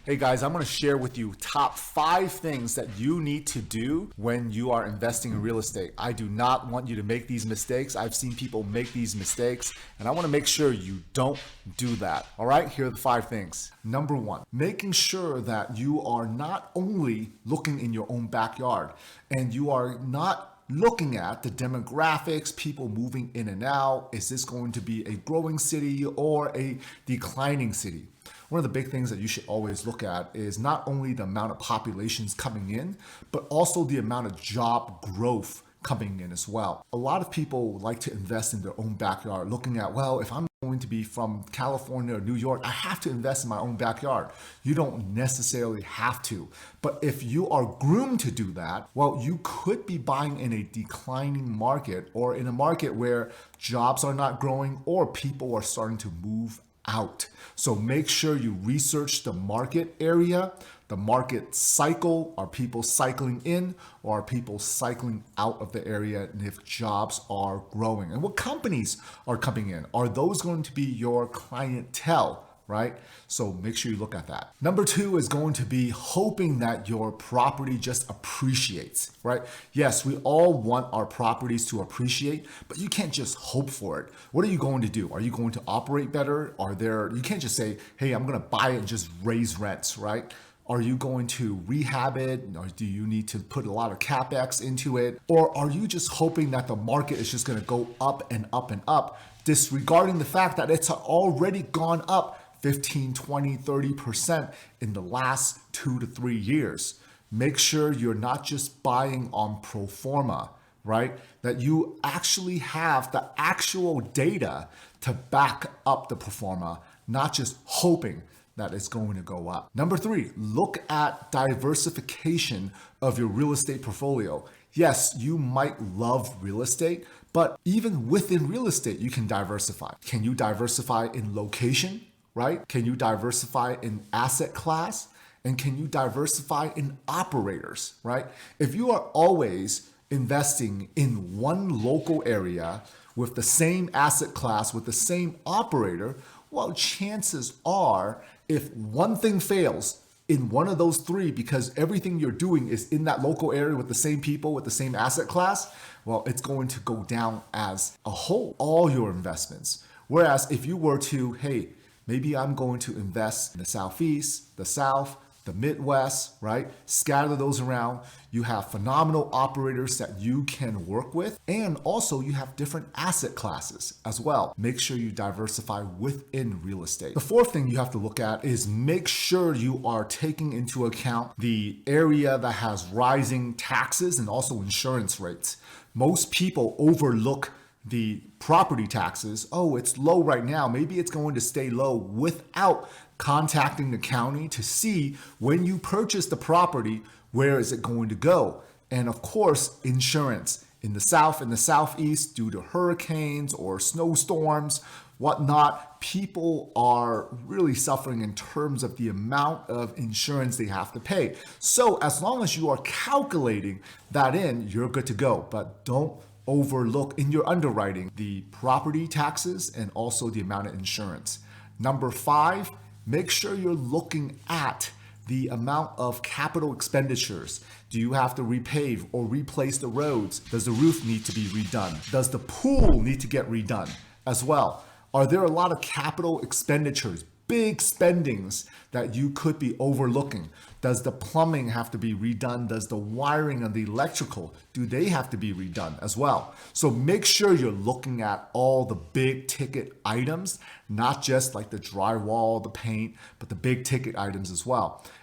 Hey guys, I'm going to share with you top 5 things that you need to do when you are investing in real estate. I do not want you to make these mistakes. I've seen people make these mistakes, and I want to make sure you don't do that. All right, here are the 5 things. Number 1, making sure that you are not only looking in your own backyard and you are not looking at the demographics, people moving in and out. Is this going to be a growing city or a declining city? One of the big things that you should always look at is not only the amount of populations coming in, but also the amount of job growth coming in as well. A lot of people like to invest in their own backyard, looking at, well, if I'm going to be from California or New York, I have to invest in my own backyard. You don't necessarily have to. But if you are groomed to do that, well, you could be buying in a declining market or in a market where jobs are not growing or people are starting to move out. So make sure you research the market area, the market cycle. Are people cycling in or are people cycling out of the area? And if jobs are growing and what companies are coming in, are those going to be your clientele? Right? So make sure you look at that. Number 2 is going to be hoping that your property just appreciates, right? Yes, we all want our properties to appreciate, but you can't just hope for it. What are you going to do? Are you going to operate better? You can't just say, hey, I'm going to buy it and just raise rents, right? Are you going to rehab it? Or do you need to put a lot of CapEx into it? Or are you just hoping that the market is just going to go up and up and up, disregarding the fact that it's already gone up 15, 20, 30% in the last 2 to 3 years? Make sure you're not just buying on pro forma, right? That you actually have the actual data to back up the pro forma, not just hoping that it's going to go up. Number 3, look at diversification of your real estate portfolio. Yes, you might love real estate, but even within real estate, you can diversify. Can you diversify in location? Right? Can you diversify in asset class? And can you diversify in operators, right? If you are always investing in one local area with the same asset class, with the same operator, well, chances are if one thing fails in one of those 3, because everything you're doing is in that local area with the same people, with the same asset class, well, it's going to go down as a whole, all your investments. Whereas if you were to, hey, maybe I'm going to invest in the Southeast, the South, the Midwest, right? Scatter those around. You have phenomenal operators that you can work with. And also you have different asset classes as well. Make sure you diversify within real estate. The 4th thing you have to look at is make sure you are taking into account the area that has rising taxes and also insurance rates. Most people overlook the property taxes. Oh, it's low right now. Maybe it's going to stay low, without contacting the county to see when you purchase the property, where is it going to go? And of course, insurance. In the South and the Southeast, due to hurricanes or snowstorms, whatnot, people are really suffering in terms of the amount of insurance they have to pay. So as long as you are calculating that in, you're good to go. But don't overlook in your underwriting the property taxes and also the amount of insurance. Number 5, make sure you're looking at the amount of capital expenditures. Do you have to repave or replace the roads? Does the roof need to be redone? Does the pool need to get redone as well? Are there a lot of capital expenditures, big spendings that you could be overlooking? Does the plumbing have to be redone? Does the wiring and the electrical, do they have to be redone as well? So make sure you're looking at all the big ticket items, not just like the drywall, the paint, but the big ticket items as well.